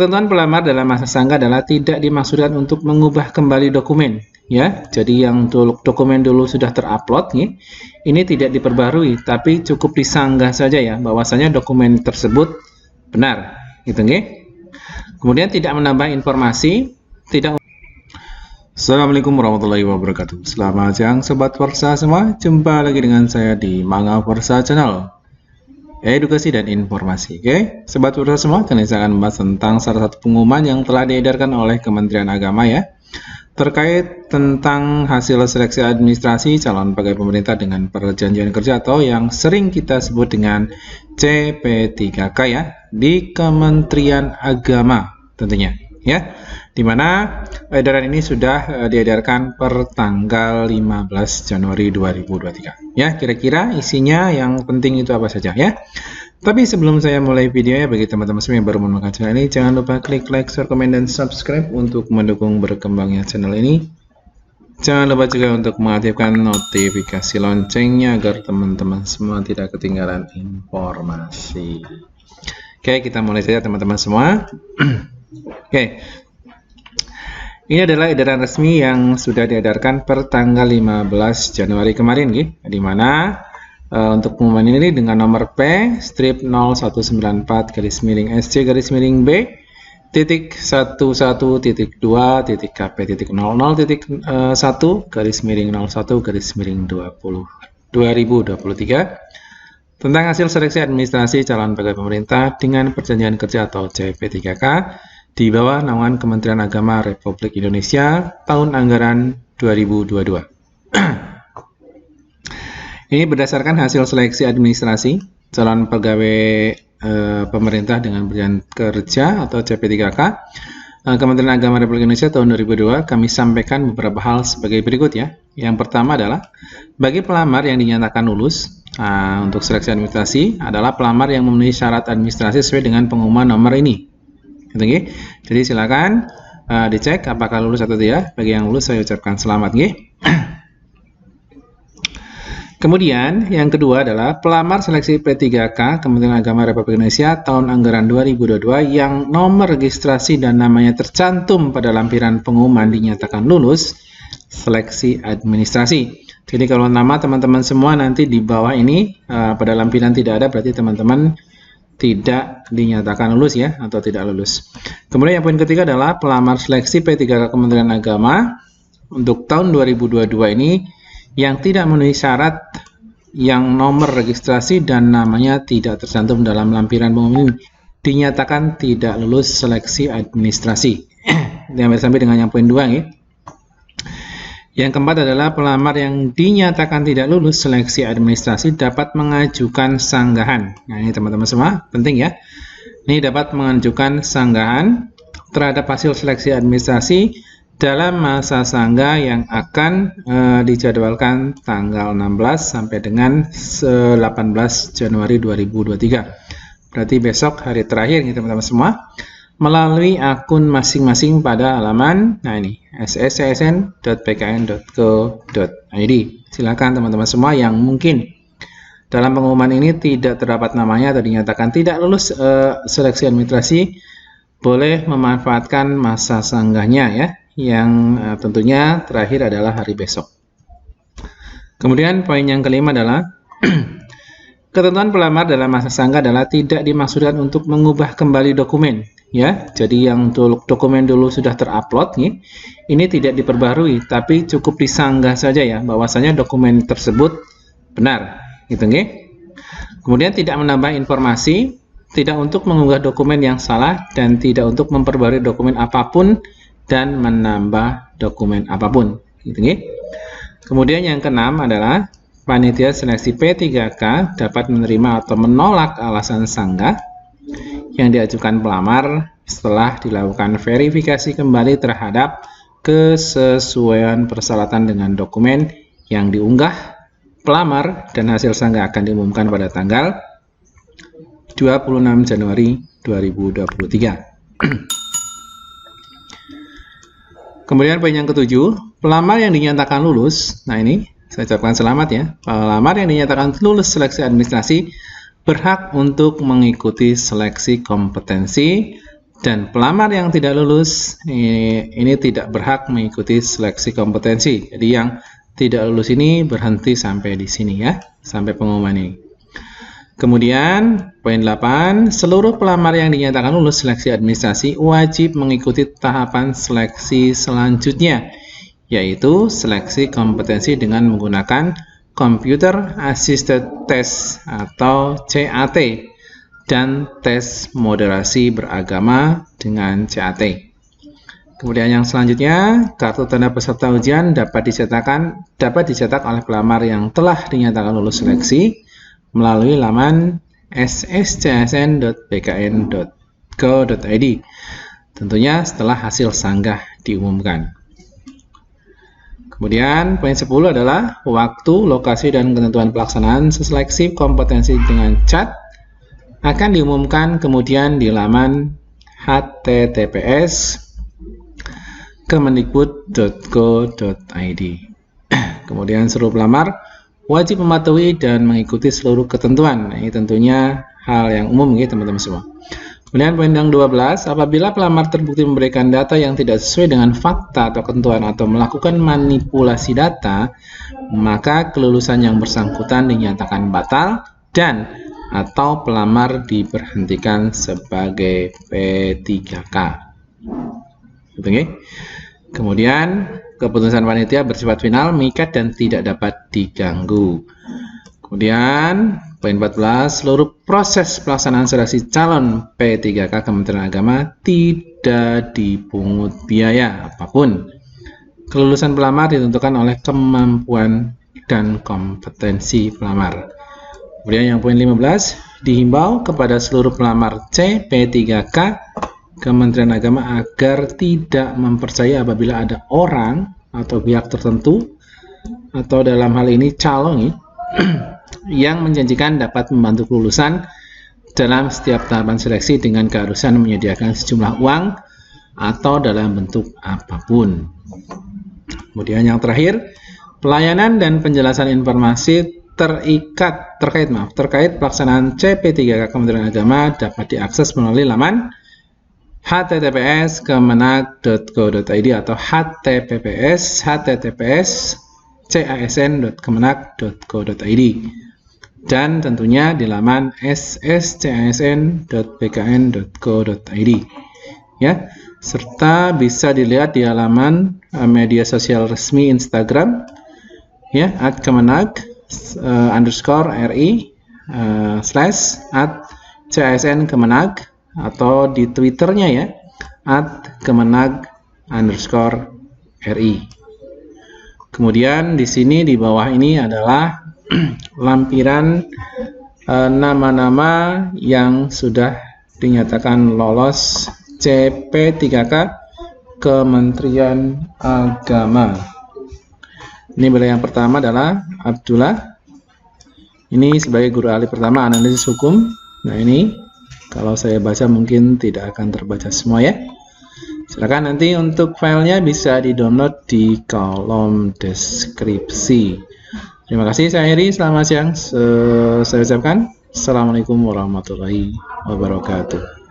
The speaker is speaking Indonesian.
Ketentuan pelamar dalam masa sangga adalah tidak dimaksudkan untuk mengubah kembali dokumen, ya. Jadi yang dokumen dulu sudah terupload, nih, ini tidak diperbarui, tapi cukup disanggah saja ya, bahwasanya dokumen tersebut benar, gitu, nih. Kemudian tidak menambah informasi, tidak. Assalamualaikum warahmatullahi wabarakatuh. Selamat siang Sobat Versa semua. Jumpa lagi dengan saya di Manga Versa Channel, edukasi dan informasi. Oke, Sobat Versa semua, kali ini saya akan membahas tentang salah satu pengumuman yang telah diedarkan oleh Kementerian Agama ya, terkait tentang hasil seleksi administrasi calon pegawai pemerintah dengan perjanjian kerja atau yang sering kita sebut dengan CP3K ya, di Kementerian Agama tentunya ya, dimana edaran ini sudah diedarkan per tanggal 15 Januari 2023 ya. Kira-kira isinya yang penting itu apa saja ya. Tapi sebelum saya mulai videonya, bagi teman-teman semua yang baru menemukan channel ini, jangan lupa klik like, share, komen, dan subscribe untuk mendukung berkembangnya channel ini. Jangan lupa juga untuk mengaktifkan notifikasi loncengnya agar teman-teman semua tidak ketinggalan informasi. Oke, kita mulai saja teman-teman semua. Oke, ini adalah edaran resmi yang sudah diedarkan per tanggal 15 Januari kemarin, di mana untuk pengumuman ini dengan nomor P/0194/SC/B titik 11.1.2.KP.01/01/2023 tentang hasil seleksi administrasi calon pegawai pemerintah dengan perjanjian kerja atau CP3K di bawah naungan Kementerian Agama Republik Indonesia tahun anggaran 2022. Ini berdasarkan hasil seleksi administrasi calon pegawai pemerintah dengan perjanjian kerja atau CP3K Kementerian Agama Republik Indonesia tahun 2022. Kami sampaikan beberapa hal sebagai berikut ya. Yang pertama adalah bagi pelamar yang dinyatakan lulus untuk seleksi administrasi adalah pelamar yang memenuhi syarat administrasi sesuai dengan pengumuman nomor ini. Jadi silakan dicek apakah lulus atau tidak. Bagi yang lulus saya ucapkan selamat. Kemudian yang kedua adalah pelamar seleksi P3K Kementerian Agama Republik Indonesia tahun anggaran 2022 yang nomor registrasi dan namanya tercantum pada lampiran pengumuman dinyatakan lulus seleksi administrasi. Jadi kalau nama teman-teman semua nanti di bawah ini pada lampiran tidak ada, berarti teman-teman tidak dinyatakan lulus ya, atau tidak lulus. Kemudian yang poin ketiga adalah pelamar seleksi P3K Kementerian Agama untuk tahun 2022 ini yang tidak memenuhi syarat yang nomor registrasi dan namanya tidak tercantum dalam lampiran pengumuman dinyatakan tidak lulus seleksi administrasi. Yang sampai dengan yang poin 2 ya. Yang keempat adalah pelamar yang dinyatakan tidak lulus seleksi administrasi dapat mengajukan sanggahan. Nah ini teman-teman semua penting ya. Ini dapat mengajukan sanggahan terhadap hasil seleksi administrasi dalam masa sangga yang akan dijadwalkan tanggal 16 sampai dengan 18 Januari 2023. Berarti besok hari terakhir nih teman-teman semua, melalui akun masing-masing pada halaman sscsn.pkn.co.id. Silakan teman-teman semua yang mungkin dalam pengumuman ini tidak terdapat namanya atau dinyatakan tidak lulus seleksi administrasi, boleh memanfaatkan masa sanggahnya ya, yang tentunya terakhir adalah hari besok. Kemudian poin yang kelima adalah ketentuan pelamar dalam masa sangga adalah tidak dimaksudkan untuk mengubah kembali dokumen. Ya, jadi yang dokumen dulu sudah terupload nih, ini tidak diperbarui, tapi cukup disanggah saja ya, bahwasanya dokumen tersebut benar, gitu nih. Kemudian tidak menambah informasi, tidak untuk mengunggah dokumen yang salah, dan tidak untuk memperbarui dokumen apapun dan menambah dokumen apapun, gitu nih. Kemudian yang keenam adalah panitia seleksi P3K dapat menerima atau menolak alasan sanggah yang diajukan pelamar setelah dilakukan verifikasi kembali terhadap kesesuaian persyaratan dengan dokumen yang diunggah pelamar, dan hasil sanggah akan diumumkan pada tanggal 26 Januari 2023. Kemudian poin yang ketujuh, pelamar yang dinyatakan lulus. Nah ini saya ucapkan selamat ya. Pelamar yang dinyatakan lulus seleksi administrasi berhak untuk mengikuti seleksi kompetensi Dan pelamar yang tidak lulus ini tidak berhak mengikuti seleksi kompetensi. Jadi yang tidak lulus ini berhenti sampai di sini ya, sampai pengumuman ini. Kemudian poin 8, seluruh pelamar yang dinyatakan lulus seleksi administrasi wajib mengikuti tahapan seleksi selanjutnya, yaitu seleksi kompetensi dengan menggunakan Computer Assisted Test atau CAT dan tes moderasi beragama dengan CAT. Kemudian yang selanjutnya, kartu tanda peserta ujian dapat dicetak oleh pelamar yang telah dinyatakan lulus seleksi melalui laman sscsn.bkn.go.id. Tentunya setelah hasil sanggah diumumkan. Kemudian poin 10 adalah waktu, lokasi, dan ketentuan pelaksanaan seleksi kompetensi dengan CAT akan diumumkan kemudian di laman https://kemendikbud.go.id. Kemudian seluruh pelamar wajib mematuhi dan mengikuti seluruh ketentuan. Ini tentunya hal yang umum ya teman-teman semua. Kemudian poin yang 12, apabila pelamar terbukti memberikan data yang tidak sesuai dengan fakta atau ketentuan atau melakukan manipulasi data, maka kelulusan yang bersangkutan dinyatakan batal dan atau pelamar diberhentikan sebagai P3K. Oke. Kemudian keputusan panitia bersifat final, mengikat dan tidak dapat diganggu. Kemudian poin 14, seluruh proses pelaksanaan seleksi calon P3K Kementerian Agama tidak dipungut biaya apapun. Kelulusan pelamar ditentukan oleh kemampuan dan kompetensi pelamar. Kemudian yang poin 15, dihimbau kepada seluruh pelamar C P3K Kementerian Agama agar tidak mempercayai apabila ada orang atau pihak tertentu atau dalam hal ini calon yang menjanjikan dapat membantu kelulusan dalam setiap tahapan seleksi dengan keharusan menyediakan sejumlah uang atau dalam bentuk apapun. Kemudian yang terakhir, pelayanan dan penjelasan informasi terkait pelaksanaan CP3K Kementerian Agama dapat diakses melalui laman https://kemenag.go.id atau https://casn.kemenag.go.id dan tentunya di laman sscsn.bkn.go.id ya, serta bisa dilihat di halaman media sosial resmi Instagram ya @kemenag_ri/@CASN-Kemenag atau di Twitternya ya @kemenag_ri. Kemudian di sini di bawah ini adalah lampiran nama-nama yang sudah dinyatakan lolos CP3K Kementerian Agama. Ini beliau yang pertama adalah Abdullah. Ini sebagai guru ahli pertama analisis hukum. Nah ini kalau saya baca mungkin tidak akan terbaca semua ya. Silakan nanti untuk filenya bisa di-download di kolom deskripsi. Terima kasih, saya Heri. Selamat siang. Saya ucapkan Assalamualaikum warahmatullahi wabarakatuh.